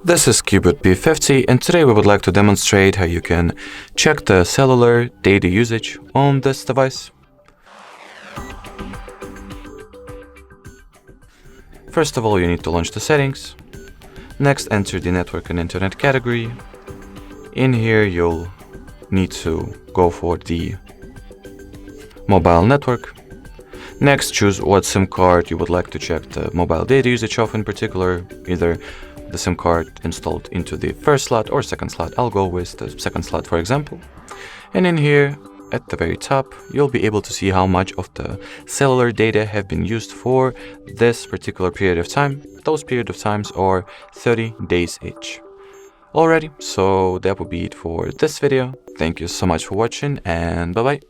This is Cubot P50, and today we would like to demonstrate how you can check the cellular data usage on this device. First of all, you need to launch the settings. Next, enter the network and internet category. In here, you'll need to go for the mobile network. Next, choose what SIM card you would like to check the mobile data usage of, in particular, either the SIM card installed into the first slot or second slot. I'll go with the second slot, for example. And in here, at the very top, you'll be able to see how much of the cellular data have been used for this particular period of time. Those period of times are 30 days each. Alrighty, so that would be it for this video. Thank you so much for watching, and bye-bye.